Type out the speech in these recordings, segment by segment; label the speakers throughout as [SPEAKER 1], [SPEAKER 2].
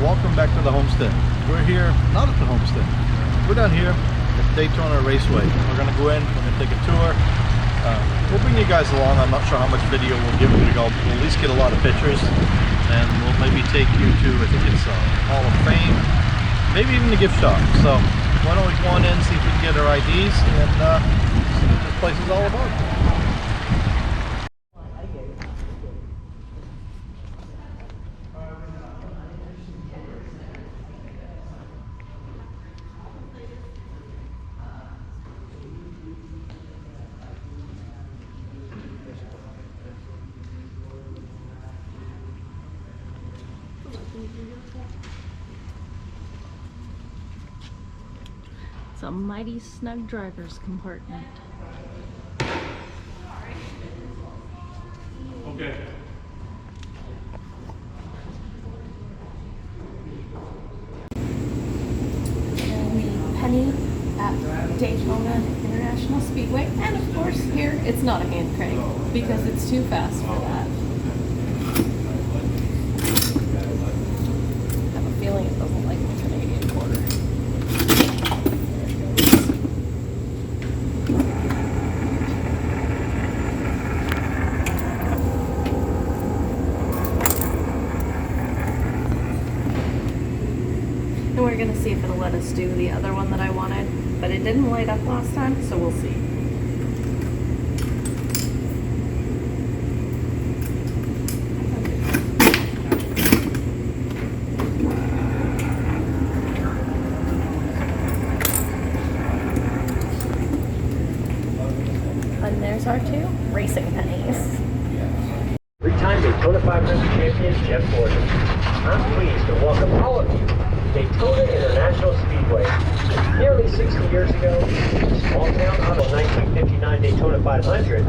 [SPEAKER 1] welcome back to the homestead. We're here, not at the homestead. We're down here at Daytona Raceway. We're gonna go in, we're gonna take a tour. We'll bring you guys along. I'm not sure how much video we'll give. We'll at least get a lot of pictures, and we'll maybe take you to, I think it's Hall of Fame, maybe even the gift shop. So why don't we go on in, see if we can get our IDs, and see what this place is all about.
[SPEAKER 2] It's a mighty snug driver's compartment.
[SPEAKER 1] Okay.
[SPEAKER 2] And the penny at Daytona International Speedway. And of course here, it's not a hand crank because it's too fast for that. I have a feeling it doesn't like the Canadian quarter. And we're gonna see if it'll let us do the other one that I wanted, but it didn't light up last time, so we'll see. And there's our two racing pennies.
[SPEAKER 3] Three-time Daytona 500 champion Jeff Gordon. I'm pleased to welcome all of you to Daytona International Speedway. Nearly 60 years ago, small town auto 1959 Daytona 500,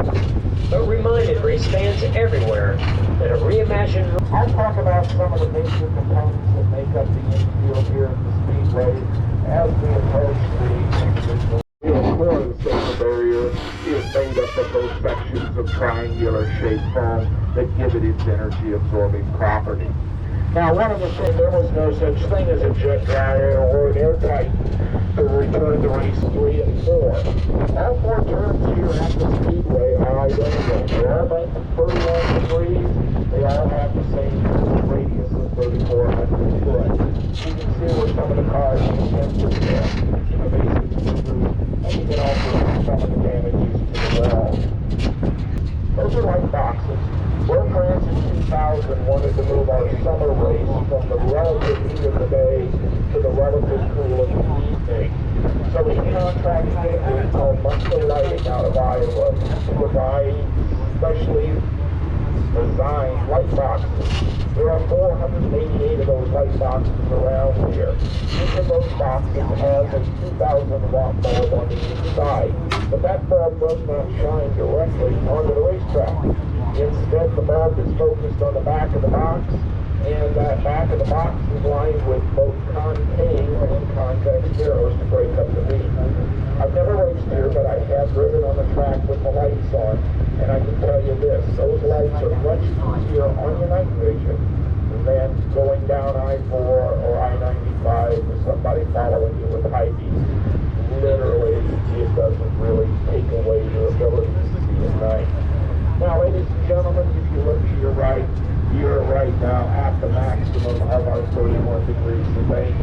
[SPEAKER 3] but reminded race fans everywhere that a reimagined...
[SPEAKER 4] I'll talk about some of the major components that make up the infield here at the Speedway as we approach the individual. The core of the social barrier is made up of those sections of triangular-shaped foam that give it its energy-absorbing property. Now, one of the things, there was no such thing as a jet dryer or an airtight to return to race 3 and 4. All 4 turns here at the Speedway are identical. They all make 31 degrees. They all have the same radius of 3,400 foot. You can see where some of the cars can pretty well. Basic maneuvers, and you can also see some of the damages to the wall. Those are like boxes. Where France in 2000 wanted to move our summer race from the relative heat of the day to the relative cool of the evening. So we contracted a group called Monthly Lighting out of Iowa to provide specially designed light boxes. There are 488 of those light boxes around here. Each of those boxes has a 2,000 watt bulb on each side, but that bulb does not shine directly onto the racetrack. Instead, the bulb is focused on the back of the box, and that back of the box is lined with both concave and convex arrows to break up the beam. I've never raced here, but I have driven on the track with the lights on, and I can tell you this, those lights are much easier on your night vision than going down I-4 or I-95 with somebody following you with high beams. Literally, it doesn't really take away your ability to see at night. Now, ladies and gentlemen, if you look to your right, you're right now at the maximum of our 31 degrees of bank.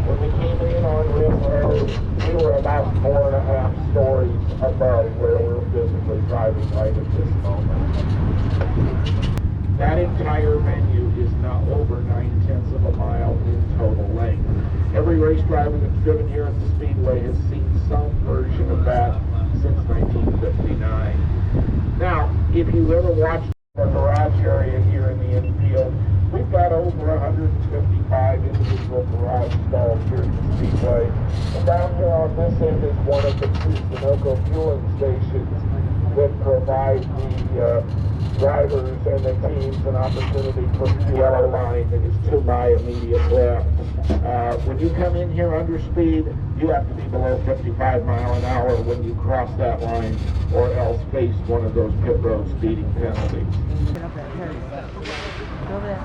[SPEAKER 4] When we came in on Rim Road, we were about 4.5 stories above where we're physically driving right at this moment. That entire venue is now over 9/10 of a mile in total length. Every race driver that's driven here at the Speedway has seen some version of that since 1959. Now, if you ever watched the garage area here in the infield, we've got over 155 individual garage stalls here at the Speedway. And down here on this end is one of the 2 Sunoco fueling stations that provide the drivers and the teams an opportunity for the yellow line that is to my immediate left. When you come in here under speed, you have to be below 55 miles an hour when you cross that line, or else face one of those pit road speeding penalties.
[SPEAKER 2] Go there.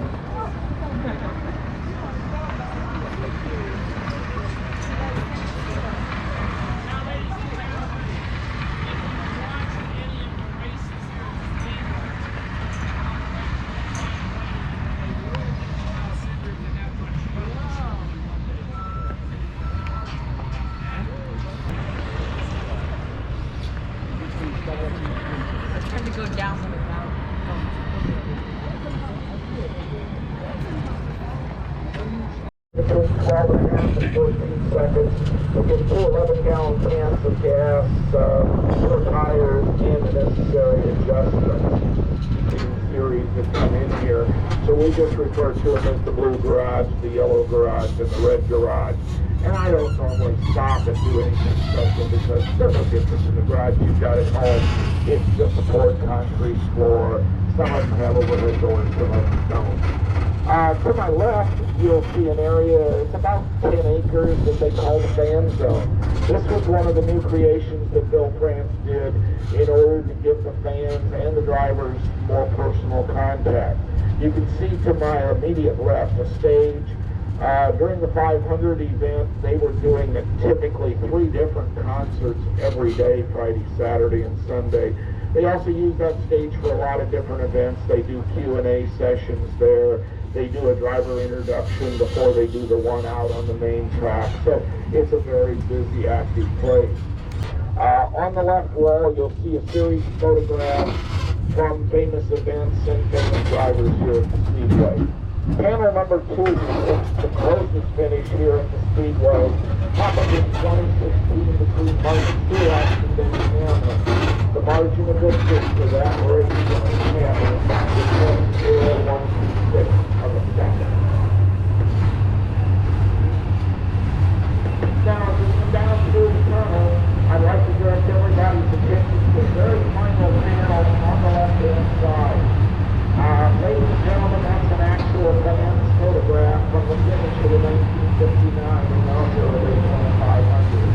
[SPEAKER 4] between 12 and a half and 14 seconds. We get two 11-gallon cans of gas, 4 tires, and the necessary adjustments. Series that come in here. So we just refer to them as the blue garage, the yellow garage, and the red garage. And I don't normally stop and do anything special because there's no difference in the garage you've got at home. It's just a poured concrete floor. Some of them have overhead doors, some of them don't. To my left, you'll see an area, it's about 10 acres that they call the fan zone. This was one of the new creations that Bill France did in order to give the fans and the drivers more personal contact. You can see to my immediate left a stage. During the 500 event, they were doing typically 3 different concerts every day, Friday, Saturday, and Sunday. They also use that stage for a lot of different events. They do Q&A sessions there. They do a driver introduction before they do the one out on the main track. So it's a very busy, active place. On the left wall, you'll see a series of photographs from famous events and famous drivers here at the Speedway. Panel number 2 is the closest finish here at the Speedway. Happened in 2016 between Martin Truex and Denny Hamlin. The margin of victory for that race was Hamlin with 0.0126 of a second. Now, as we come down through the tunnel, I'd like to direct everybody's attention to the very final panel on the left-hand side. Ladies and gentlemen, that's an actual advance photograph from the finish of the 1959 inaugural Daytona 500.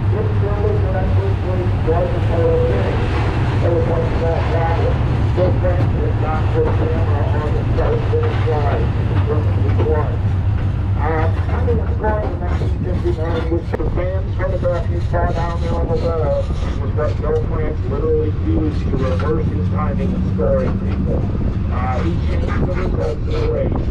[SPEAKER 4] It truly was that first race was a total finish. There was one small problem. Bill France did not put a camera on the start-finish line from each one. Coming and scoring in 1959, which the fans' photograph you saw down there on the left, was what Bill France literally used to reverse his timing and scoring people. He changed the results of the race.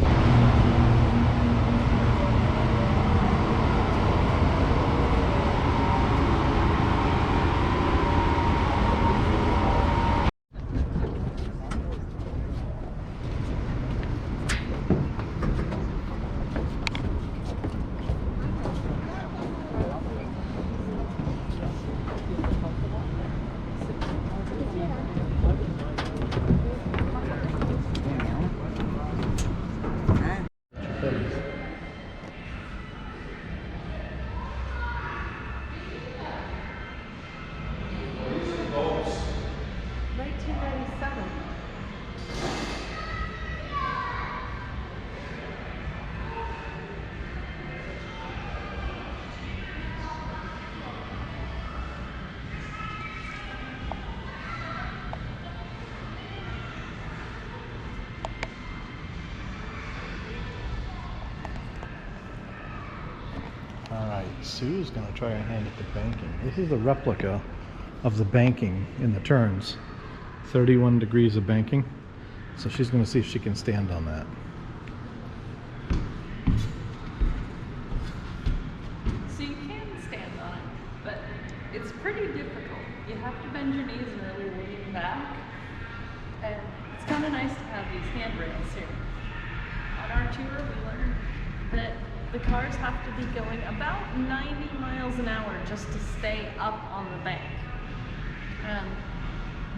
[SPEAKER 1] Alright, Sue's going to try her hand at the banking. This is a replica of the banking in the turns. 31 degrees of banking. So she's going to see if she can stand on that.
[SPEAKER 2] So you can stand on it, but it's pretty difficult. You have to bend your knees and really lean back. And it's kind of nice to have these handrails here. On our tour, we learned that the cars have to be going about 90 miles an hour just to stay up on the bank.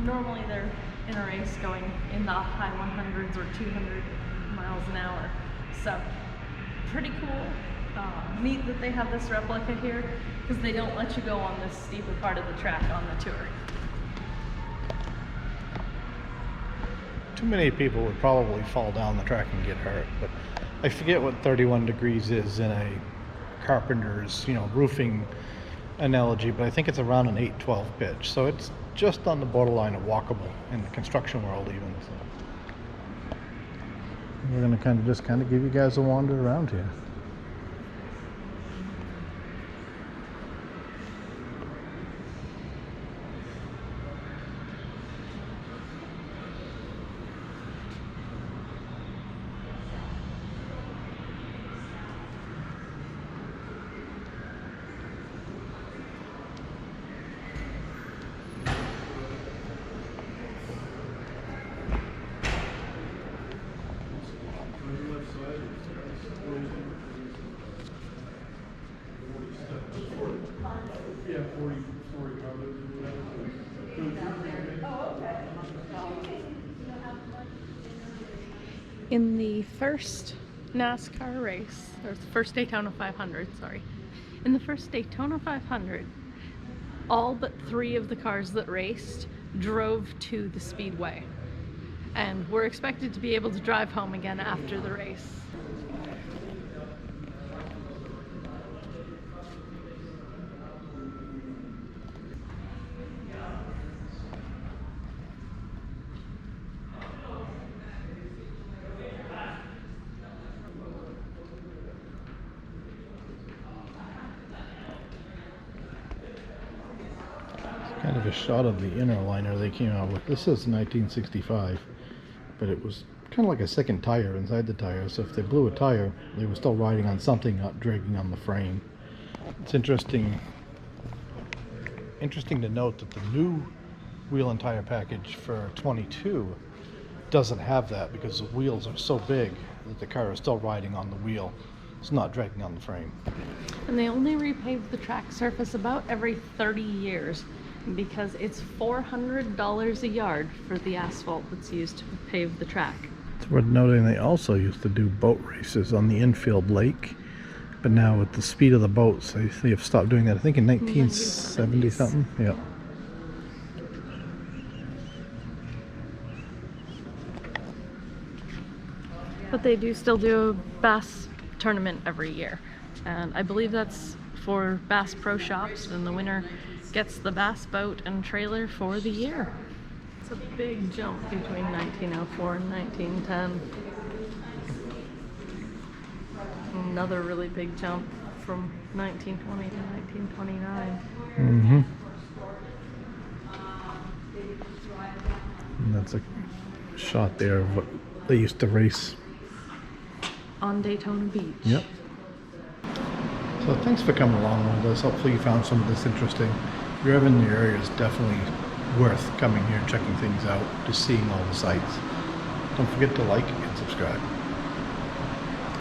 [SPEAKER 2] Normally they're in a race going in the high 100s or 200 miles an hour. So pretty cool. Neat that they have this replica here because they don't let you go on this steeper part of the track on the tour.
[SPEAKER 1] Too many people would probably fall down the track and get hurt, but I forget what 31 degrees is in a carpenter's, roofing analogy, but I think it's around an 8/12 pitch. So it's just on the borderline of walkable in the construction world even. So we're going to just give you guys a wander around here.
[SPEAKER 2] the first NASCAR race, or the first Daytona 500, sorry. In the first Daytona 500, all but 3 of the cars that raced drove to the Speedway. And we're expected to be able to drive home again after the race.
[SPEAKER 1] Kind of a shot of the inner liner they came out with. This says 1965, but it was kind of like a second tire inside the tire, so if they blew a tire, they were still riding on something, not dragging on the frame. It's interesting to note that the new wheel and tire package for 22 doesn't have that, because the wheels are so big that the car is still riding on the wheel. It's not dragging on the frame.
[SPEAKER 2] And they only repave the track surface about every 30 years because it's $400 a yard for the asphalt that's used to pave the track.
[SPEAKER 1] It's worth noting they also used to do boat races on the infield lake, but now with the speed of the boats, they have stopped doing that. I think in 1970 something. Yeah.
[SPEAKER 2] But they do still do a bass tournament every year, and I believe that's for Bass Pro Shops, and the winner gets the bass boat and trailer for the year. It's a big jump between 1904 and 1910. Another really big jump from 1920 to 1929.
[SPEAKER 1] Mm-hmm. And that's a shot there of what they used to race
[SPEAKER 2] On Daytona Beach.
[SPEAKER 1] Yep. So thanks for coming along with us. Hopefully you found some of this interesting. If you're ever in the area, it's definitely worth coming here and checking things out, just seeing all the sights. Don't forget to like and subscribe.